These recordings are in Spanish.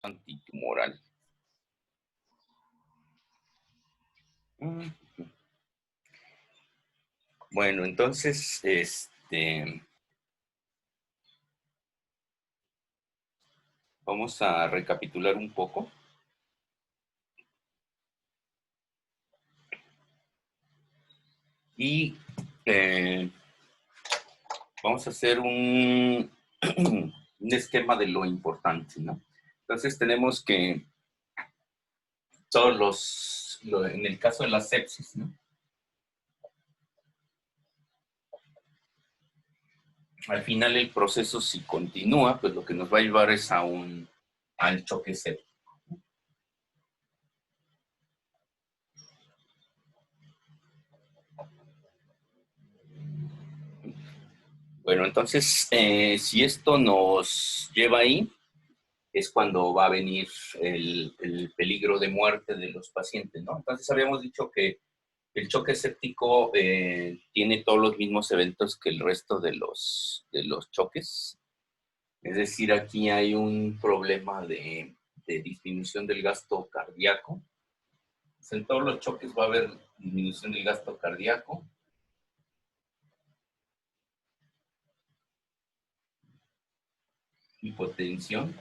Antitumoral. Bueno, entonces, vamos a recapitular un poco. Y vamos a hacer un esquema de lo importante, ¿no? Entonces tenemos que todos en el caso de la sepsis, ¿no? Al final el proceso, si continúa, pues lo que nos va a llevar es al choque séptico. Bueno, entonces, si esto nos lleva ahí, es cuando va a venir el peligro de muerte de los pacientes, ¿no? Entonces habíamos dicho que el choque séptico tiene todos los mismos eventos que el resto de los choques. Es decir, aquí hay un problema de disminución del gasto cardíaco. Pues en todos los choques va a haber disminución del gasto cardíaco. Hipotensión.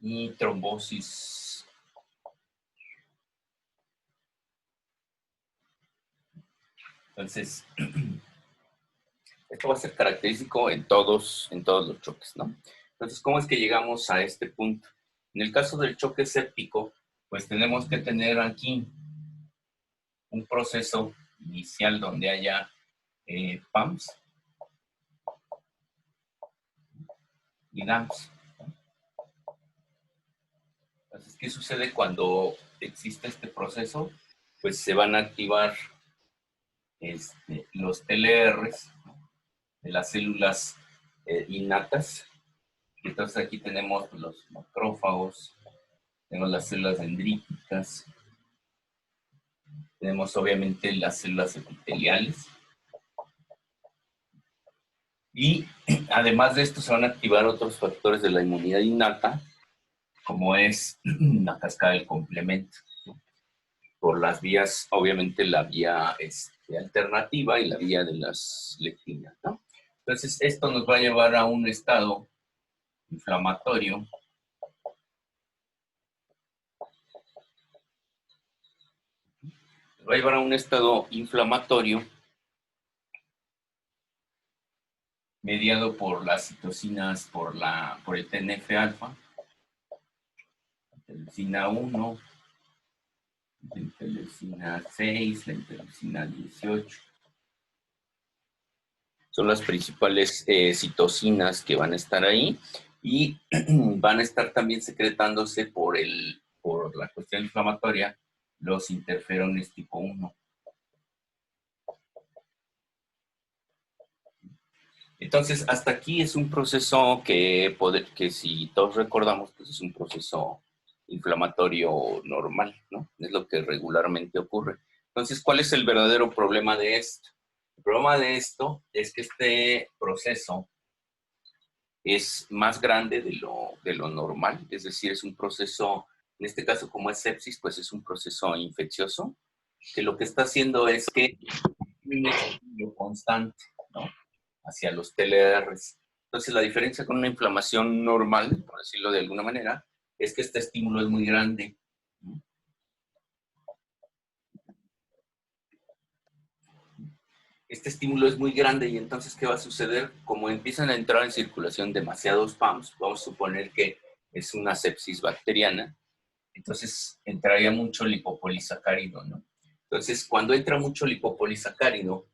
Y trombosis. Entonces, esto va a ser característico en todos los choques, ¿no? Entonces, ¿cómo es que llegamos a este punto? En el caso del choque séptico, pues tenemos que tener aquí un proceso inicial donde haya PAMS y DAMS. Entonces, ¿qué sucede cuando existe este proceso? Pues se van a activar los TLRs de las células innatas. Entonces aquí tenemos los macrófagos, tenemos las células dendríticas, tenemos obviamente las células epiteliales. Y además de esto se van a activar otros factores de la inmunidad innata, como es la cascada del complemento, ¿no? Por las vías, obviamente la vía alternativa y la vía de las lectinas, ¿no? Entonces esto nos va a llevar a un estado inflamatorio mediado por las citocinas, por el TNF-alfa, la interleucina 1, la interleucina 6, la interleucina 18. Son las principales citocinas que van a estar ahí y van a estar también secretándose por la cuestión inflamatoria los interferones tipo 1. Entonces, hasta aquí es un proceso que si todos recordamos, pues es un proceso inflamatorio normal, ¿no? Es lo que regularmente ocurre. Entonces, ¿cuál es el verdadero problema de esto? El problema de esto es que este proceso es más grande de lo normal, es decir, es un proceso, en este caso como es sepsis, pues es un proceso infeccioso, que lo que está haciendo es que hay un estímulo constante, ¿no? Hacia los TLRs. Entonces, la diferencia con una inflamación normal, por decirlo de alguna manera, es que este estímulo es muy grande, ¿no? Este estímulo es muy grande y entonces, ¿qué va a suceder? Como empiezan a entrar en circulación demasiados PAMs, vamos a suponer que es una sepsis bacteriana, entonces entraría mucho lipopolisacárido, ¿no? Entonces, cuando entra mucho lipopolisacárido,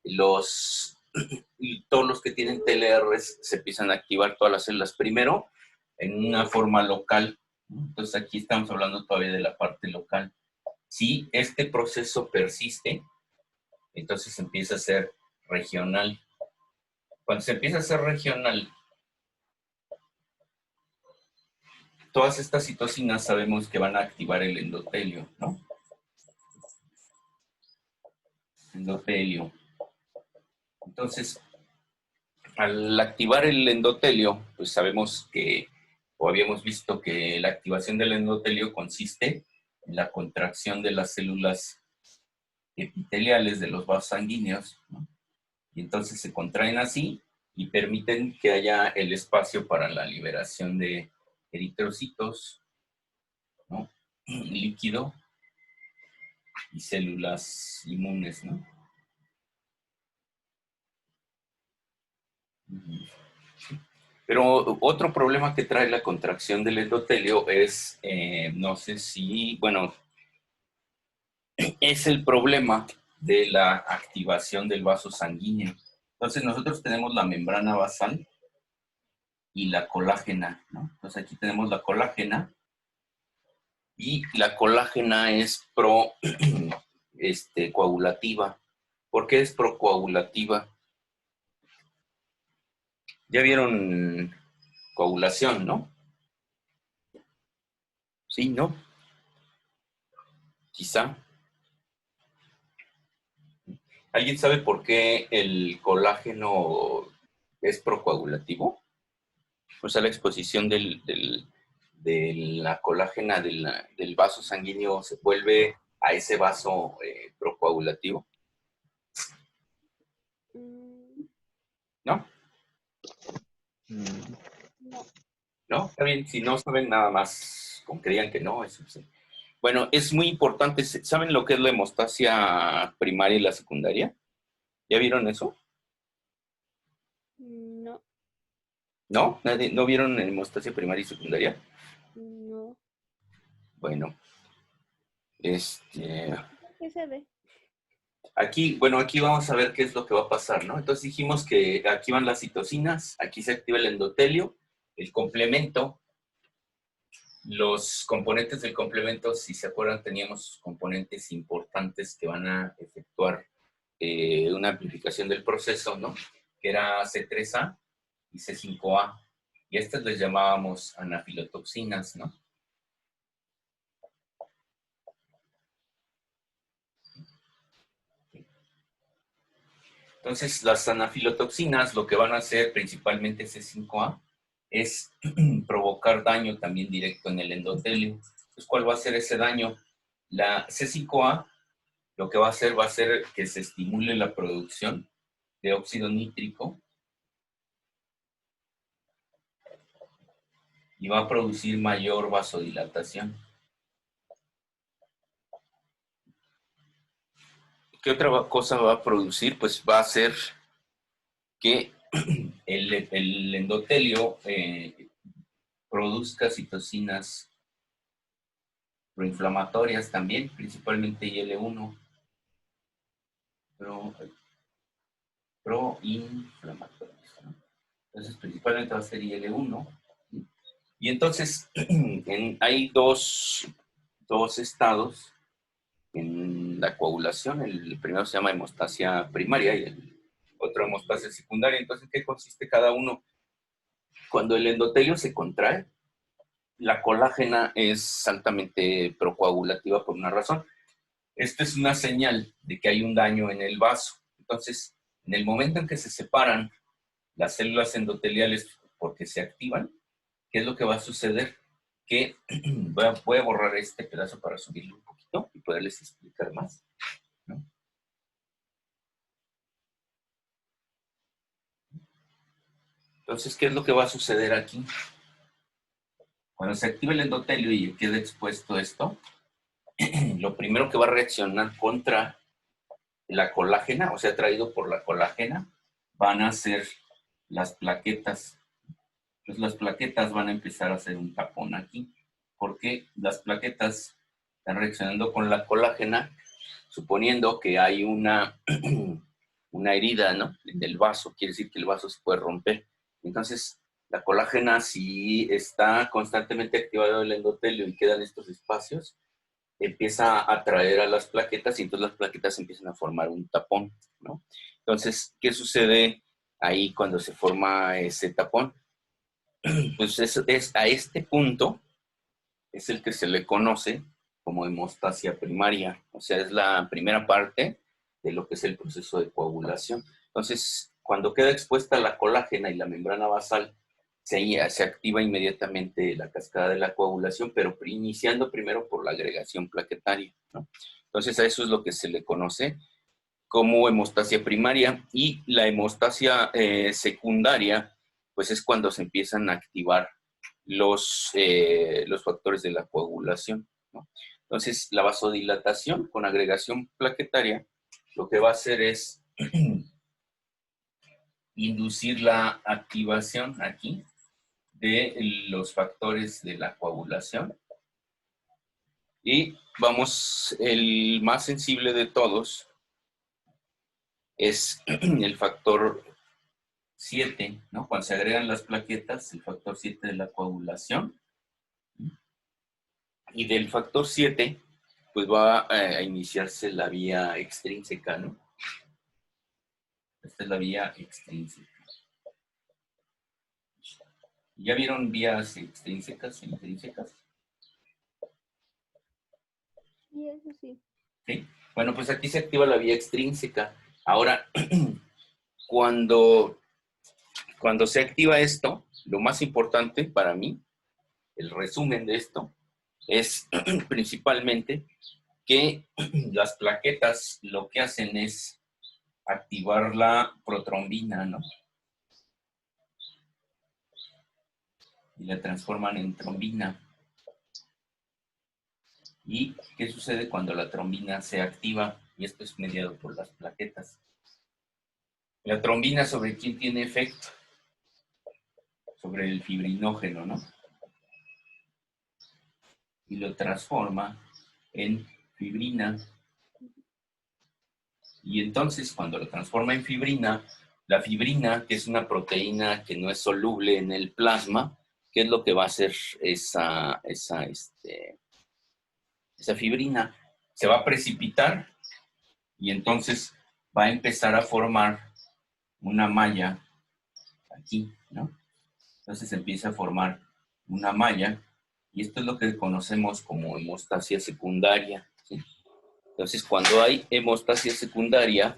y todos los que tienen TLRs se empiezan a activar todas las células primero en una forma local, ¿no? Entonces aquí estamos hablando todavía de la parte local. Si este proceso persiste, entonces empieza a ser regional. Cuando se empieza a ser regional, todas estas citocinas sabemos que van a activar el endotelio, ¿no? Endotelio. Entonces, al activar el endotelio, pues sabemos que, o habíamos visto que la activación del endotelio consiste en la contracción de las células epiteliales de los vasos sanguíneos, ¿no? Y entonces se contraen así y permiten que haya el espacio para la liberación de eritrocitos, ¿no? Líquido y células inmunes, ¿no? Pero otro problema que trae la contracción del endotelio es, no sé si, bueno, es el problema de la activación del vaso sanguíneo. Entonces nosotros tenemos la membrana basal y la colágena, ¿no? Entonces aquí tenemos la colágena y la colágena es coagulativa. ¿Por qué es procoagulativa? Ya vieron coagulación, ¿no? Sí, ¿no? Quizá. ¿Alguien sabe por qué el colágeno es procoagulativo? O sea, la exposición de la colágena del vaso sanguíneo se vuelve a ese vaso procoagulativo, ¿no? No. ¿No? Está bien, si no saben nada más, con que digan que no, eso sí. Bueno, es muy importante. ¿Saben lo que es la hemostasia primaria y la secundaria? ¿Ya vieron eso? No. ¿No? ¿No vieron hemostasia primaria y secundaria? No. Bueno, ¿Qué se ve? aquí, bueno, aquí vamos a ver qué es lo que va a pasar, ¿no? Entonces dijimos que aquí van las citocinas, aquí se activa el endotelio, el complemento, los componentes del complemento, si se acuerdan, teníamos componentes importantes que van a efectuar una amplificación del proceso, ¿no? Que era C3A y C5A. Y a estas les llamábamos anafilotoxinas, ¿no? Entonces, las anafilotoxinas lo que van a hacer, principalmente C5A, es provocar daño también directo en el endotelio. Entonces, ¿cuál va a ser ese daño? La C5A lo que va a hacer que se estimule la producción de óxido nítrico y va a producir mayor vasodilatación. ¿Qué otra cosa va a producir? Pues va a hacer que el endotelio produzca citocinas proinflamatorias también, principalmente IL-1, proinflamatorias, ¿no? Entonces, principalmente va a ser IL-1. Y entonces, hay dos estados en la coagulación. El primero se llama hemostasia primaria y el otro hemostasia secundaria. Entonces, ¿qué consiste cada uno? Cuando el endotelio se contrae, la colágena es altamente procoagulativa por una razón. Esto es una señal de que hay un daño en el vaso. Entonces, en el momento en que se separan las células endoteliales porque se activan, ¿qué es lo que va a suceder? Que voy a borrar este pedazo para subirlo un poquito y poderles explicar más, ¿no? Entonces, ¿qué es lo que va a suceder aquí? Cuando se activa el endotelio y queda expuesto esto, lo primero que va a reaccionar contra la colágena, o sea, traído por la colágena, van a ser las plaquetas. Entonces las plaquetas van a empezar a hacer un tapón aquí, porque las plaquetas están reaccionando con la colágena, suponiendo que hay una herida, ¿no? En el vaso, quiere decir que el vaso se puede romper. Entonces, la colágena, si está constantemente activado el endotelio y quedan estos espacios, empieza a atraer a las plaquetas y entonces las plaquetas empiezan a formar un tapón, ¿no? Entonces, ¿qué sucede ahí cuando se forma ese tapón? Pues es a este punto es el que se le conoce como hemostasia primaria, o sea, es la primera parte de lo que es el proceso de coagulación. Entonces, cuando queda expuesta la colágena y la membrana basal, se activa inmediatamente la cascada de la coagulación, pero iniciando primero por la agregación plaquetaria, ¿no? Entonces a eso es lo que se le conoce como hemostasia primaria, y la hemostasia secundaria, pues es cuando se empiezan a activar los factores de la coagulación, ¿no? Entonces la vasodilatación con agregación plaquetaria lo que va a hacer es inducir la activación aquí de los factores de la coagulación. Y vamos, el más sensible de todos es el factor 7, ¿no? Cuando se agregan las plaquetas, el factor 7 de la coagulación. Y del factor 7, pues va a iniciarse la vía extrínseca, ¿no? Esta es la vía extrínseca. ¿Ya vieron vías extrínsecas e intrínsecas? Sí, eso sí. ¿Sí? Bueno, pues aquí se activa la vía extrínseca. Ahora, cuando se activa esto, lo más importante para mí, el resumen de esto, es principalmente que las plaquetas lo que hacen es activar la protrombina, ¿no? Y la transforman en trombina. ¿Y qué sucede cuando la trombina se activa? Y esto es mediado por las plaquetas. La trombina, ¿sobre quién tiene efecto? Sobre el fibrinógeno, ¿no? Y lo transforma en fibrina. Y entonces, cuando lo transforma en fibrina, la fibrina, que es una proteína que no es soluble en el plasma, ¿qué es lo que va a hacer esa fibrina? Se va a precipitar y entonces va a empezar a formar una malla aquí, ¿no? Entonces empieza a formar una malla y esto es lo que conocemos como hemostasia secundaria, ¿sí? Entonces, cuando hay hemostasia secundaria,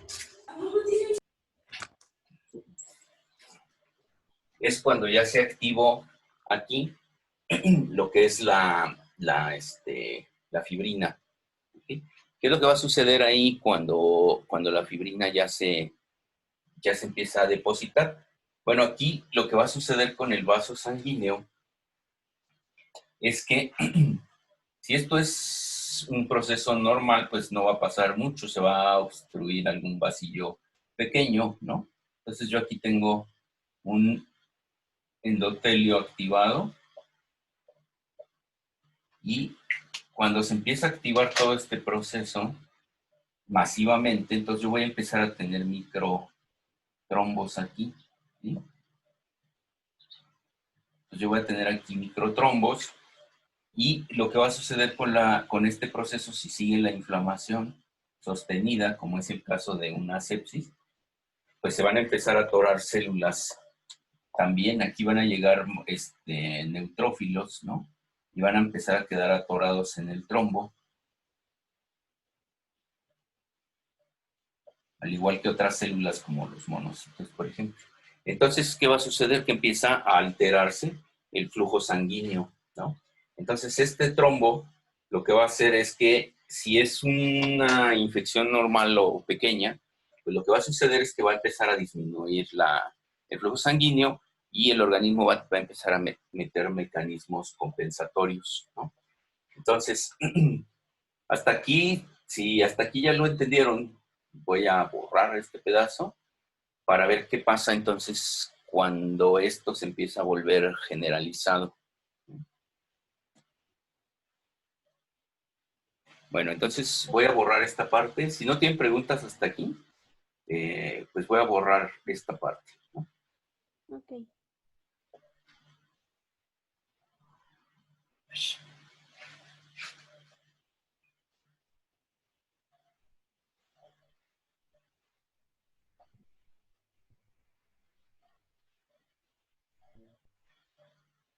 es cuando ya se activó aquí lo que es la fibrina. ¿Sí? ¿Qué es lo que va a suceder ahí cuando la fibrina ya se empieza a depositar? Bueno, aquí lo que va a suceder con el vaso sanguíneo es que si esto es un proceso normal, pues no va a pasar mucho, se va a obstruir algún vasillo pequeño, ¿no? Entonces yo aquí tengo un endotelio activado y cuando se empieza a activar todo este proceso masivamente, entonces yo voy a empezar a tener microtrombos aquí, ¿sí? Entonces yo voy a tener aquí microtrombos y lo que va a suceder con este proceso, si sigue la inflamación sostenida, como es el caso de una sepsis, pues se van a empezar a atorar células. También aquí van a llegar neutrófilos, ¿no? Y van a empezar a quedar atorados en el trombo, al igual que otras células como los monocitos, por ejemplo. Entonces, ¿qué va a suceder? Que empieza a alterarse el flujo sanguíneo, ¿no? Entonces, este trombo lo que va a hacer es que si es una infección normal o pequeña, pues lo que va a suceder es que va a empezar a disminuir el flujo sanguíneo y el organismo va a empezar a meter mecanismos compensatorios, ¿no? Entonces, hasta aquí, si hasta aquí ya lo entendieron, voy a borrar este pedazo para ver qué pasa entonces cuando esto se empieza a volver generalizado. Bueno, entonces voy a borrar esta parte. Si no tienen preguntas hasta aquí, pues voy a borrar esta parte, ¿no? Ok.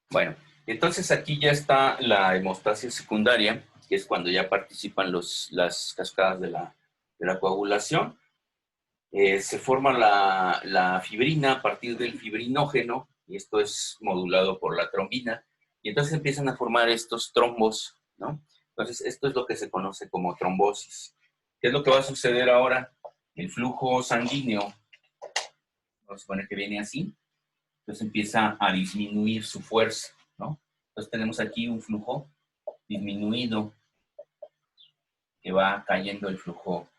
Bueno, entonces aquí ya está la hemostasia secundaria, que es cuando ya participan las cascadas de la coagulación. se forma la fibrina a partir del fibrinógeno, y esto es modulado por la trombina, y entonces empiezan a formar estos trombos, ¿no? Entonces, esto es lo que se conoce como trombosis. ¿Qué es lo que va a suceder ahora? El flujo sanguíneo, vamos a suponer que viene así, entonces empieza a disminuir su fuerza, ¿no? Entonces tenemos aquí un flujo disminuido que va cayendo el flujo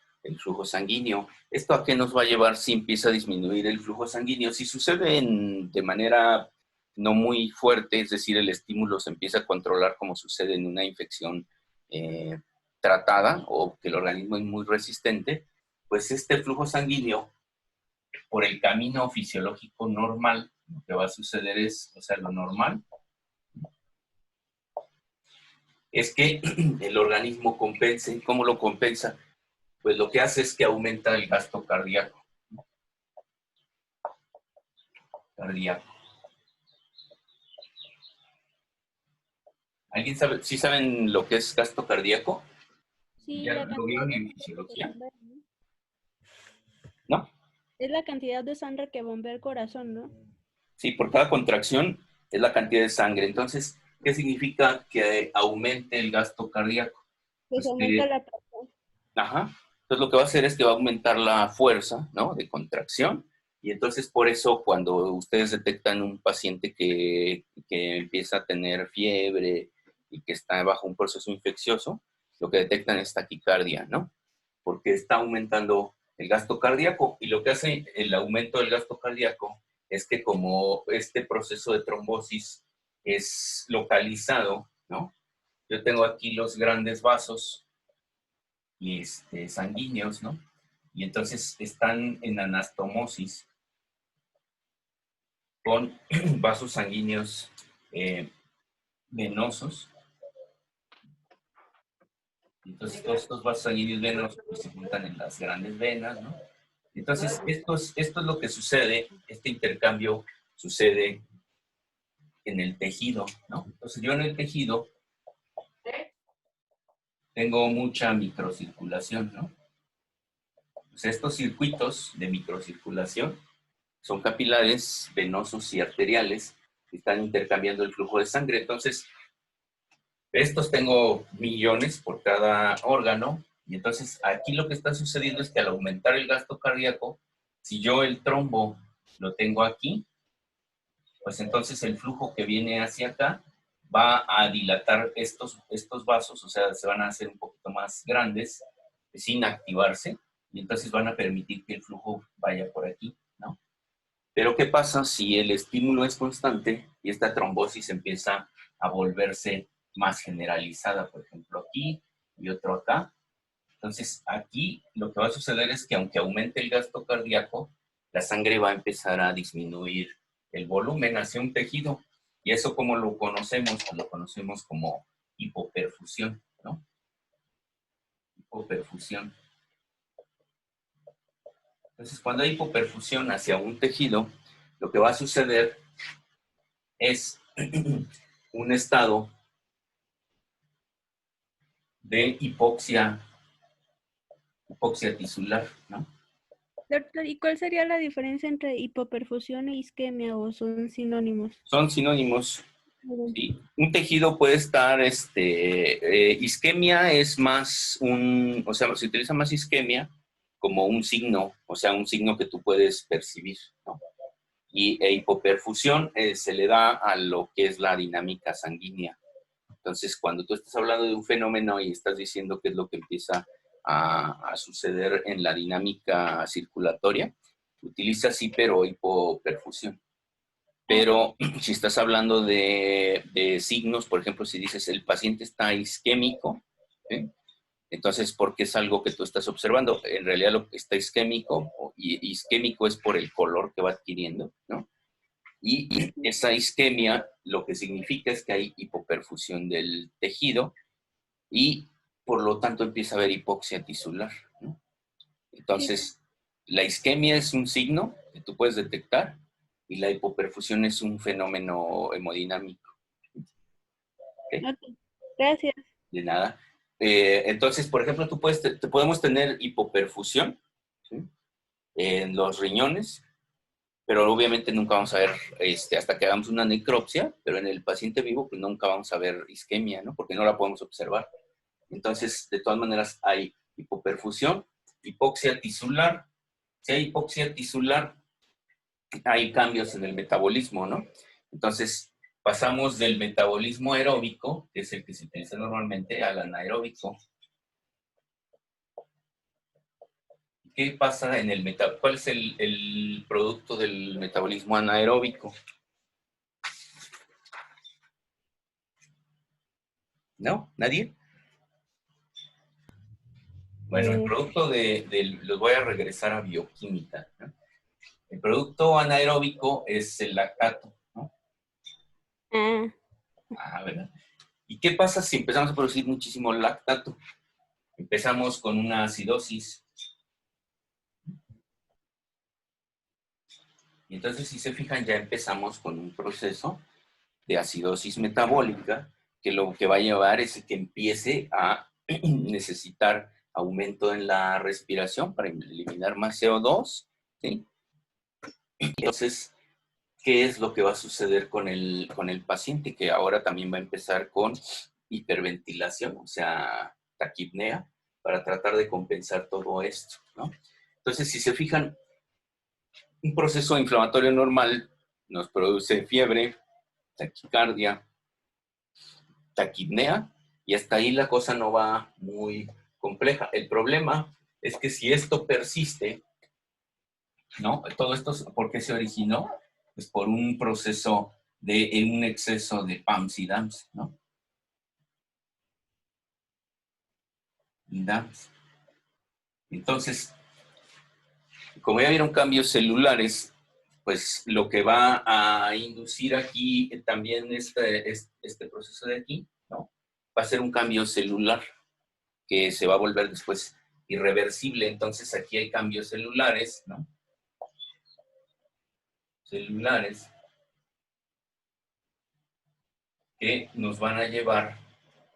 sanguíneo. ¿Esto a qué nos va a llevar si empieza a disminuir el flujo sanguíneo? Si sucede de manera no muy fuerte, es decir, el estímulo se empieza a controlar como sucede en una infección tratada o que el organismo es muy resistente, pues este flujo sanguíneo, por el camino fisiológico normal, lo que va a suceder es, o sea, lo normal es que el organismo compense. ¿Cómo lo compensa? Pues lo que hace es que aumenta el gasto cardíaco. ¿Alguien sabe? ¿Sí saben lo que es gasto cardíaco? Sí, ¿Ya la lo cantidad vieron de en sangre que fisiología? bombea, ¿no? ¿No? Es la cantidad de sangre que bombea el corazón, ¿no? Sí, por cada contracción es la cantidad de sangre. Entonces, ¿qué significa que aumente el gasto cardíaco? Pues Pues aumenta la presión. ajá. Entonces lo que va a hacer es que va a aumentar la fuerza, ¿no? De contracción. Y entonces por eso cuando ustedes detectan un paciente que empieza a tener fiebre y que está bajo un proceso infeccioso, lo que detectan es taquicardia, ¿no? Porque está aumentando el gasto cardíaco, y lo que hace el aumento del gasto cardíaco es que como este proceso de trombosis es localizado, ¿no? Yo tengo aquí los grandes vasos y sanguíneos, ¿no? Y entonces están en anastomosis con vasos sanguíneos eh, venosos. Entonces todos estos vasos sanguíneos venosos pues, se juntan en las grandes venas, ¿no? Entonces esto es lo que sucede, este intercambio sucede en el tejido, ¿no? Entonces yo en el tejido tengo mucha microcirculación, ¿no? Pues estos circuitos de microcirculación son capilares venosos y arteriales que están intercambiando el flujo de sangre. Entonces, estos tengo millones por cada órgano, y entonces aquí lo que está sucediendo es que al aumentar el gasto cardíaco, si yo el trombo lo tengo aquí, pues entonces el flujo que viene hacia acá va a dilatar estos vasos, o sea, se van a hacer un poquito más grandes sin activarse, y entonces van a permitir que el flujo vaya por aquí, ¿no? Pero ¿qué pasa si el estímulo es constante y esta trombosis empieza a volverse más generalizada? Por ejemplo, aquí y otro acá. Entonces, aquí lo que va a suceder es que aunque aumente el gasto cardíaco, la sangre va a empezar a disminuir el volumen hacia un tejido. ¿Y eso cómo lo conocemos? Pues lo conocemos como hipoperfusión, ¿no? Hipoperfusión. Entonces, cuando hay hipoperfusión hacia un tejido, lo que va a suceder es un estado de hipoxia tisular, ¿no? Doctor, ¿y cuál sería la diferencia entre hipoperfusión e isquemia o son sinónimos? Son sinónimos. Ujú. Sí. Un tejido puede estar, isquemia es más o sea, se utiliza más isquemia como un signo, o sea, un signo que tú puedes percibir, ¿no? Y hipoperfusión se le da a lo que es la dinámica sanguínea. Entonces, cuando tú estás hablando de un fenómeno y estás diciendo qué es lo que empieza a suceder en la dinámica circulatoria, utilizas hiper o hipoperfusión. Pero si estás hablando de signos, por ejemplo, si dices el paciente está isquémico, ¿sí? Entonces, porque es algo que tú estás observando. En realidad lo que está isquémico, y isquémico es por el color que va adquiriendo, ¿no? Y esa isquemia lo que significa es que hay hipoperfusión del tejido y por lo tanto empieza a haber hipoxia tisular, ¿no? Sí. Entonces, la isquemia es un signo que tú puedes detectar y la hipoperfusión es un fenómeno hemodinámico. ¿Ok? Ok, gracias. De nada. Entonces, por ejemplo, tú podemos tener hipoperfusión, ¿sí? en los riñones, pero obviamente nunca vamos a ver, hasta que hagamos una necropsia, pero en el paciente vivo pues nunca vamos a ver isquemia, ¿no? Porque no la podemos observar. Entonces, de todas maneras, hay hipoperfusión, hipoxia tisular. Si hay hipoxia tisular, hay cambios en el metabolismo, ¿no? Entonces, pasamos del metabolismo aeróbico, que es el que se utiliza normalmente, al anaeróbico. ¿Qué pasa en el metabolismo? ¿Cuál es el producto del metabolismo anaeróbico? ¿No? ¿Nadie? Bueno, el producto los voy a regresar a bioquímica, ¿no? El producto anaeróbico es el lactato, ¿no? ¿Verdad? ¿Y qué pasa si empezamos a producir muchísimo lactato? Empezamos con una acidosis. Y entonces, si se fijan, ya empezamos con un proceso de acidosis metabólica, que lo que va a llevar es que empiece a necesitar aumento en la respiración para eliminar más CO2, ¿sí? Entonces, ¿qué es lo que va a suceder con el paciente? Que ahora también va a empezar con hiperventilación, o sea, taquipnea, para tratar de compensar todo esto, ¿no? Entonces, si se fijan, un proceso inflamatorio normal nos produce fiebre, taquicardia, taquipnea, y hasta ahí la cosa no va muy compleja. El problema es que si esto persiste, ¿no? Todo esto, ¿por qué se originó? Pues por un proceso de un exceso de PAMS y DAMS, ¿no? DAMS. Entonces, como ya vieron cambios celulares, pues lo que va a inducir aquí también este proceso de aquí, ¿no? Va a ser un cambio celular que se va a volver después irreversible. Entonces aquí hay cambios celulares, ¿no? Celulares que nos van a llevar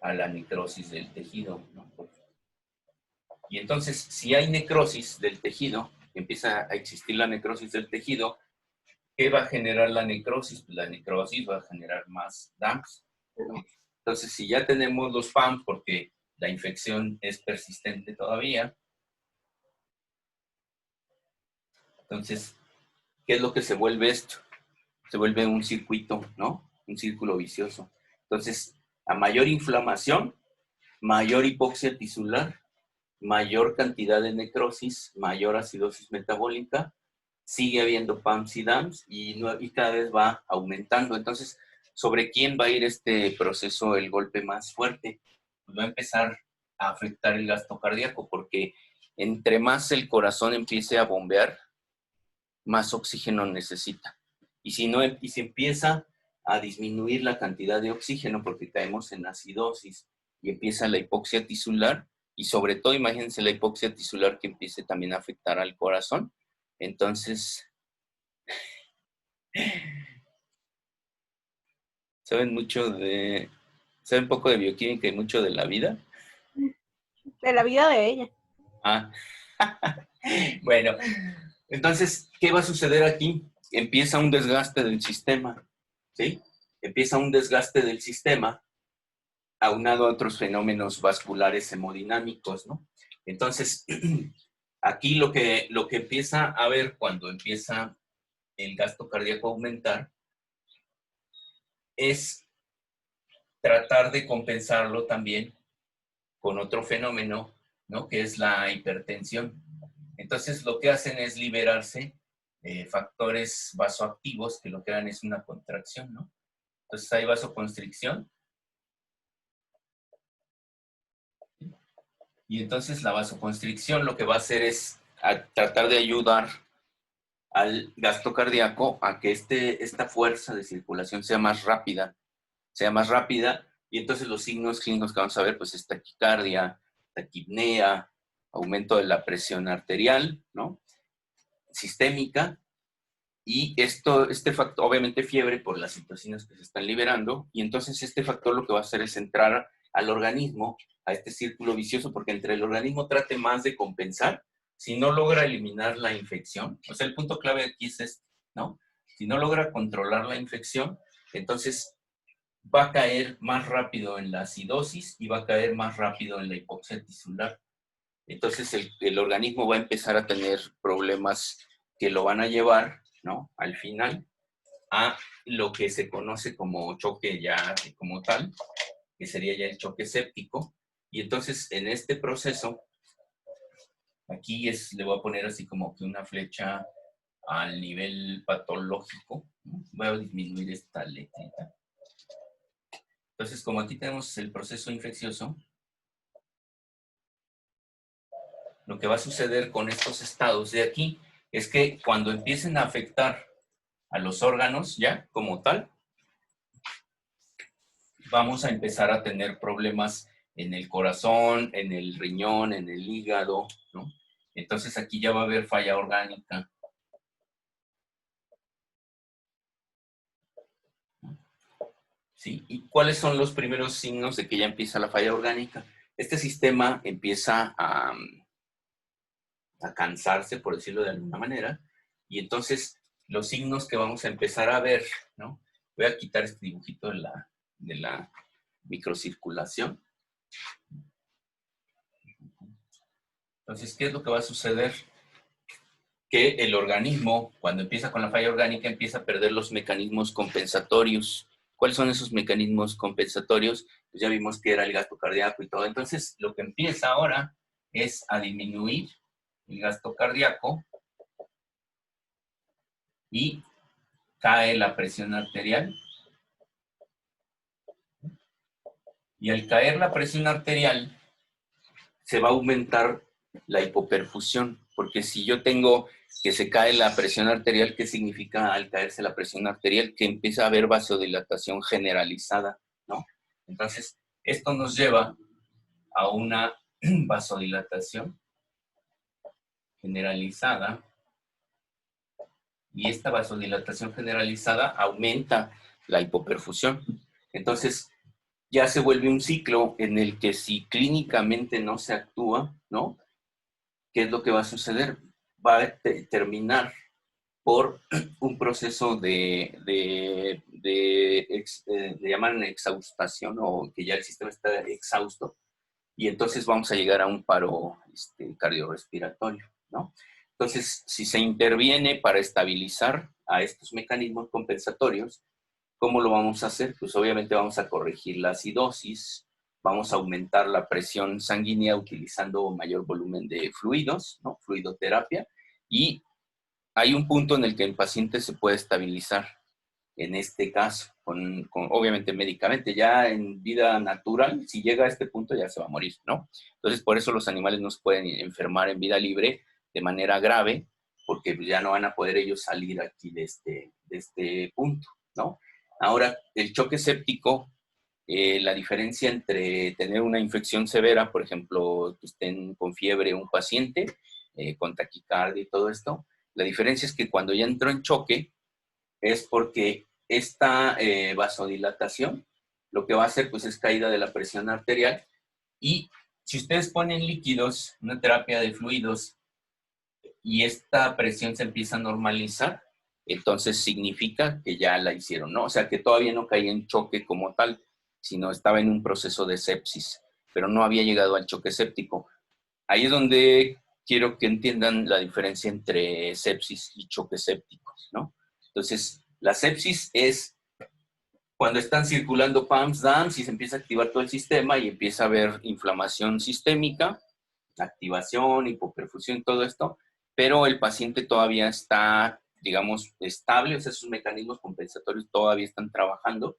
a la necrosis del tejido, ¿no? Y entonces, si hay necrosis del tejido, empieza a existir la necrosis del tejido, ¿qué va a generar la necrosis? Pues la necrosis va a generar más DAMPs. Entonces, si ya tenemos los PAMs porque la infección es persistente todavía, entonces, ¿qué es lo que se vuelve esto? Se vuelve un circuito, ¿no? Un círculo vicioso. Entonces, a mayor inflamación, mayor hipoxia tisular, mayor cantidad de necrosis, mayor acidosis metabólica, sigue habiendo PAMS y DAMS y cada vez va aumentando. Entonces, ¿sobre quién va a ir este proceso el golpe más fuerte? Pues va a empezar a afectar el gasto cardíaco porque entre más el corazón empiece a bombear, más oxígeno necesita. Y si empieza a disminuir la cantidad de oxígeno porque caemos en acidosis y empieza la hipoxia tisular, y sobre todo imagínense la hipoxia tisular que empiece también a afectar al corazón, entonces saben saben poco de bioquímica y mucho de la vida. De la vida de ella. Ah, bueno, entonces, ¿qué va a suceder aquí? Empieza un desgaste del sistema, ¿sí? Empieza un desgaste del sistema aunado a otros fenómenos vasculares hemodinámicos, ¿no? Entonces, aquí lo que empieza a ver cuando empieza el gasto cardíaco a aumentar es tratar de compensarlo también con otro fenómeno, ¿no? Que es la hipertensión. Entonces, lo que hacen es liberarse factores vasoactivos que lo que dan es una contracción, ¿no? Entonces, hay vasoconstricción. Y entonces la vasoconstricción lo que va a hacer es tratar de ayudar al gasto cardíaco a que esta fuerza de circulación sea más rápida, y entonces los signos clínicos que vamos a ver, pues es taquicardia, taquipnea, aumento de la presión arterial, ¿no? Sistémica, y este factor, obviamente fiebre por las citocinas que se están liberando, y entonces este factor lo que va a hacer es entrar al organismo, a este círculo vicioso, porque entre el organismo trate más de compensar, si no logra eliminar la infección, o sea, el punto clave aquí es este, ¿no? Si no logra controlar la infección, entonces va a caer más rápido en la acidosis y va a caer más rápido en la hipoxia tisular. Entonces el organismo va a empezar a tener problemas que lo van a llevar, ¿no? Al final a lo que se conoce como choque ya como tal, que sería ya el choque séptico. Y entonces en este proceso, aquí le voy a poner así como que una flecha al nivel patológico. Voy a disminuir esta letrita. Entonces, como aquí tenemos el proceso infeccioso, lo que va a suceder con estos estados de aquí es que cuando empiecen a afectar a los órganos ya como tal, vamos a empezar a tener problemas en el corazón, en el riñón, en el hígado, ¿no? Entonces aquí ya va a haber falla orgánica. ¿Sí? ¿Y cuáles son los primeros signos de que ya empieza la falla orgánica? Este sistema empieza a cansarse, por decirlo de alguna manera, y entonces los signos que vamos a empezar a ver, ¿no? Voy a quitar este dibujito de la microcirculación. Entonces, ¿qué es lo que va a suceder? Que el organismo, cuando empieza con la falla orgánica, empieza a perder los mecanismos compensatorios. ¿Cuáles son esos mecanismos compensatorios? Pues ya vimos que era el gasto cardíaco y todo. Entonces, lo que empieza ahora es a disminuir el gasto cardíaco y cae la presión arterial. Y al caer la presión arterial, se va a aumentar la hipoperfusión, porque si yo tengo que se cae la presión arterial, ¿qué significa al caerse la presión arterial? Que empieza a haber vasodilatación generalizada, ¿no? Entonces, esto nos lleva a una vasodilatación generalizada, y esta vasodilatación generalizada aumenta la hipoperfusión. Entonces, ya se vuelve un ciclo en el que si clínicamente no se actúa, ¿no? ¿Qué es lo que va a suceder? Va a terminar por un proceso de llaman exhaustación, o que ya el sistema está exhausto, y entonces vamos a llegar a un paro cardiorrespiratorio, ¿no? Entonces, si se interviene para estabilizar a estos mecanismos compensatorios, ¿cómo lo vamos a hacer? Pues obviamente vamos a corregir la acidosis, vamos a aumentar la presión sanguínea utilizando mayor volumen de fluidos, ¿no? Fluidoterapia, y hay un punto en el que el paciente se puede estabilizar, en este caso, obviamente médicamente. Ya en vida natural, si llega a este punto ya se va a morir, ¿no? Entonces, por eso los animales no se pueden enfermar en vida libre de manera grave, porque ya no van a poder ellos salir aquí de este punto, ¿no? Ahora, el choque séptico, la diferencia entre tener una infección severa, por ejemplo, que estén con fiebre un paciente, con taquicardia y todo esto, la diferencia es que cuando ya entró en choque es porque esta vasodilatación lo que va a hacer pues es caída de la presión arterial, y si ustedes ponen líquidos, una terapia de fluidos, y esta presión se empieza a normalizar, entonces significa que ya la hicieron, ¿no? O sea, que todavía no caía en choque como tal, sino estaba en un proceso de sepsis, pero no había llegado al choque séptico. Ahí es donde quiero que entiendan la diferencia entre sepsis y choque séptico, ¿no? Entonces, la sepsis es cuando están circulando PAMS, DAMS, y se empieza a activar todo el sistema y empieza a haber inflamación sistémica, activación, hipoperfusión, todo esto, pero el paciente todavía está, digamos, estable, o sea, sus mecanismos compensatorios todavía están trabajando,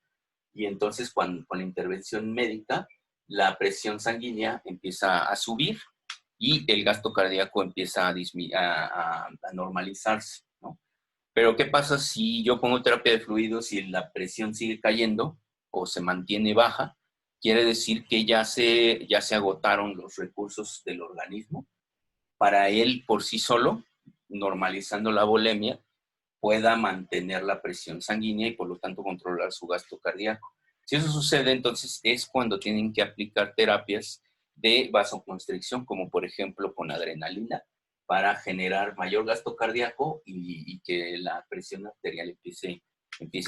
y entonces con la intervención médica, la presión sanguínea empieza a subir y el gasto cardíaco empieza a normalizarse, ¿no? Pero ¿qué pasa si yo pongo terapia de fluidos y la presión sigue cayendo o se mantiene baja? Quiere decir que ya se agotaron los recursos del organismo para él por sí solo, normalizando la volemia, pueda mantener la presión sanguínea y por lo tanto controlar su gasto cardíaco. Si eso sucede, entonces es cuando tienen que aplicar terapias de vasoconstricción, como por ejemplo con adrenalina, para generar mayor gasto cardíaco y que la presión arterial empiece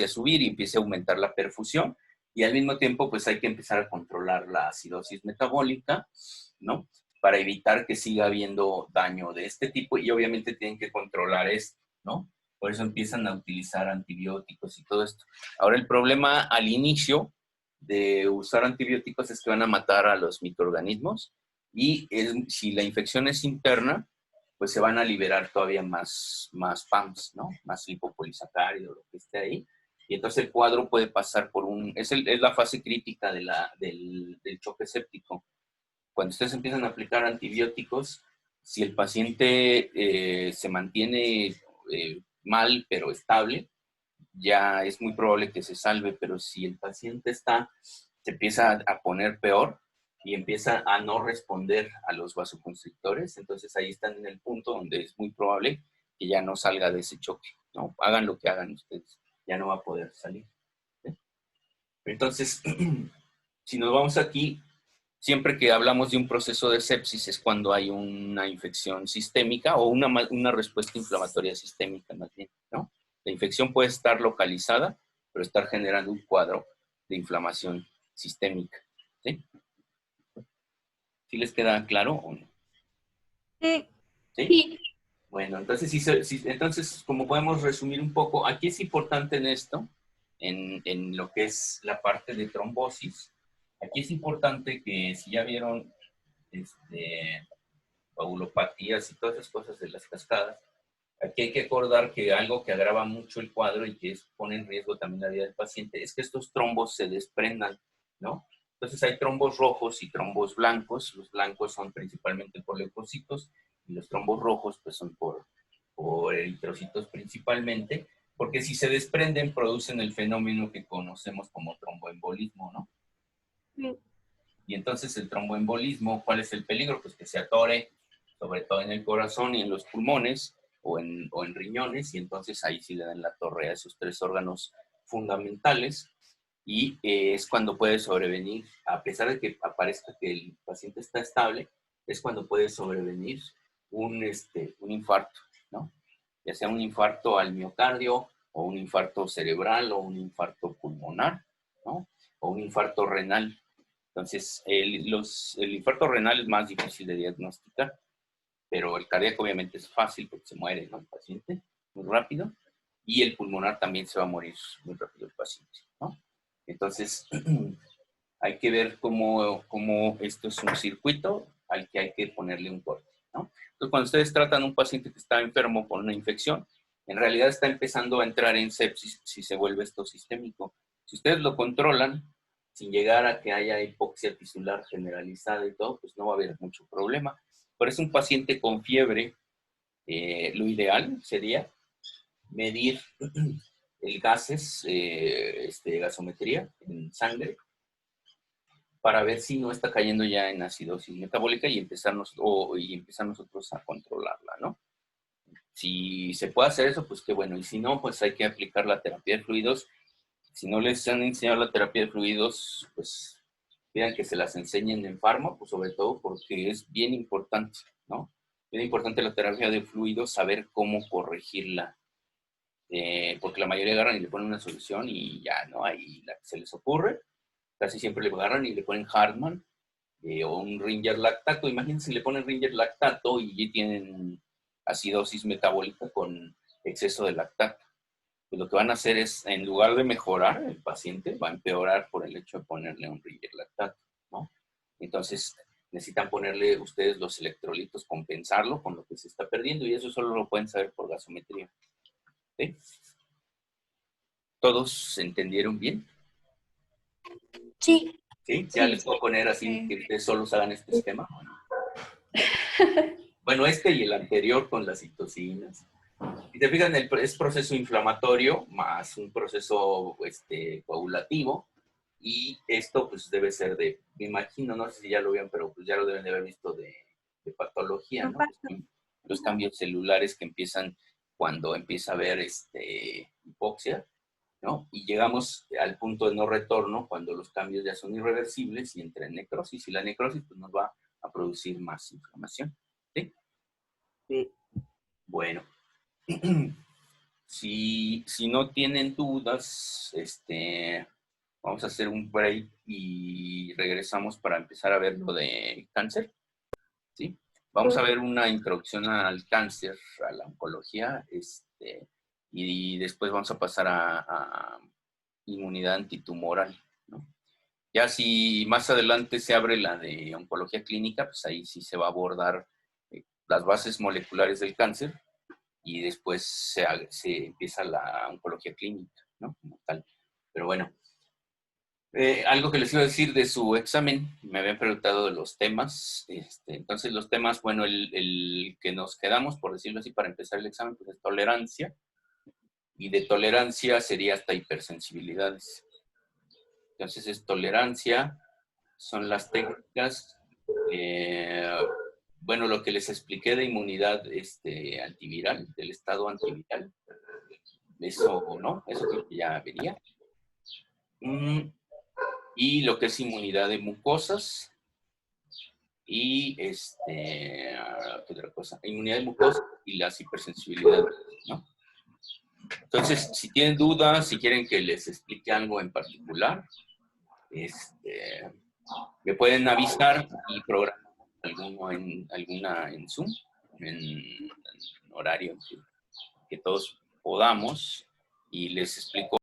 a subir y empiece a aumentar la perfusión. Y al mismo tiempo, pues hay que empezar a controlar la acidosis metabólica, ¿no? Para evitar que siga habiendo daño de este tipo y obviamente tienen que controlar esto, ¿no? Por eso empiezan a utilizar antibióticos y todo esto. Ahora, el problema al inicio de usar antibióticos es que van a matar a los microorganismos y si la infección es interna, pues se van a liberar todavía más PAMs, ¿no? Más lipopolisacárido, lo que esté ahí. Y entonces el cuadro puede pasar por es la fase crítica del choque séptico. Cuando ustedes empiezan a aplicar antibióticos, si el paciente se mantiene mal pero estable, ya es muy probable que se salve, pero si el paciente se empieza a poner peor y empieza a no responder a los vasoconstrictores, entonces ahí están en el punto donde es muy probable que ya no salga de ese choque, ¿no? Hagan lo que hagan ustedes, ya no va a poder salir. ¿Sí? Entonces, si nos vamos aquí, siempre que hablamos de un proceso de sepsis es cuando hay una infección sistémica o una respuesta inflamatoria sistémica más bien, ¿no? La infección puede estar localizada, pero estar generando un cuadro de inflamación sistémica. ¿Sí? ¿Sí les queda claro o no? Sí. ¿Sí? Bueno, entonces, como podemos resumir un poco, aquí es importante en esto, en lo que es la parte de trombosis, aquí es importante que si ya vieron coagulopatías y todas esas cosas de las cascadas, aquí hay que acordar que algo que agrava mucho el cuadro y que pone en riesgo también la vida del paciente es que estos trombos se desprendan, ¿no? Entonces hay trombos rojos y trombos blancos. Los blancos son principalmente por leucocitos y los trombos rojos pues son por eritrocitos principalmente, porque si se desprenden producen el fenómeno que conocemos como tromboembolismo, ¿no? Sí. Y entonces el tromboembolismo, ¿cuál es el peligro? Pues que se atore, sobre todo en el corazón y en los pulmones o en riñones, y entonces ahí sí le dan la torre a esos tres órganos fundamentales, y es cuando puede sobrevenir, a pesar de que aparezca que el paciente está estable, es cuando puede sobrevenir un infarto, ¿no? Ya sea un infarto al miocardio, o un infarto cerebral, o un infarto pulmonar, ¿no? O un infarto renal. Entonces, el infarto renal es más difícil de diagnosticar, pero el cardíaco obviamente es fácil porque se muere, ¿no? El paciente muy rápido, y el pulmonar también se va a morir muy rápido el paciente, ¿no? Entonces, hay que ver cómo esto es un circuito al que hay que ponerle un corte, ¿no? Entonces, cuando ustedes tratan a un paciente que está enfermo por una infección, en realidad está empezando a entrar en sepsis si se vuelve esto sistémico. Si ustedes lo controlan, sin llegar a que haya hipoxia tisular generalizada y todo, pues no va a haber mucho problema. Por eso un paciente con fiebre, lo ideal sería medir el gases, gasometría en sangre, para ver si no está cayendo ya en acidosis metabólica y empezar nosotros a controlarla, ¿no? Si se puede hacer eso, pues qué bueno. Y si no, pues hay que aplicar la terapia de fluidos. Si no les han enseñado la terapia de fluidos, pues pidan que se las enseñen en Pharma, pues sobre todo porque es bien importante, ¿no? Bien importante la terapia de fluidos, saber cómo corregirla. Porque la mayoría agarran y le ponen una solución y ya, ¿no? Ahí la que se les ocurre, casi siempre le agarran y le ponen Hartmann o un Ringer lactato. Imagínense si le ponen Ringer lactato y ya tienen acidosis metabólica con exceso de lactato. Pues lo que van a hacer es, en lugar de mejorar el paciente, va a empeorar por el hecho de ponerle un Ringer lactato, ¿no? Entonces, necesitan ponerle ustedes los electrolitos, compensarlo con lo que se está perdiendo, y eso solo lo pueden saber por gasometría. ¿Sí? ¿Todos se entendieron bien? Sí. ¿Sí? Ya les puedo poner así que ustedes solo hagan este esquema. Bueno, este y el anterior con las citocinas. Si te fijan, es proceso inflamatorio más un proceso coagulativo, y esto pues debe ser me imagino, no sé si ya lo vieron, pero pues ya lo deben de haber visto de patología, ¿no? Los cambios celulares que empiezan cuando empieza a haber hipoxia, ¿no? Y llegamos al punto de no retorno cuando los cambios ya son irreversibles y entra en necrosis, y la necrosis pues nos va a producir más inflamación, ¿sí? Sí. Bueno, si no tienen dudas, vamos a hacer un break y regresamos para empezar a ver lo de cáncer, ¿sí? Vamos a ver una introducción al cáncer, a la oncología, y después vamos a pasar a inmunidad antitumoral, ¿no? Ya si más adelante se abre la de oncología clínica, pues ahí sí se va a abordar las bases moleculares del cáncer y después se empieza la oncología clínica, ¿no? Como tal. Pero bueno, algo que les iba a decir de su examen, me habían preguntado de los temas. Entonces, los temas, bueno, el que nos quedamos, por decirlo así, para empezar el examen, pues es tolerancia. Y de tolerancia sería hasta hipersensibilidades. Entonces, es tolerancia, son las técnicas. Bueno, lo que les expliqué de inmunidad antiviral, del estado antiviral, eso, ¿no? Eso creo que ya venía. Y lo que es inmunidad de mucosas y ¿qué otra cosa? Inmunidad de mucosas y las hipersensibilidades, ¿no? Entonces, si tienen dudas, si quieren que les explique algo en particular, me pueden avisar y programar alguna en Zoom, en horario que todos podamos, y les explico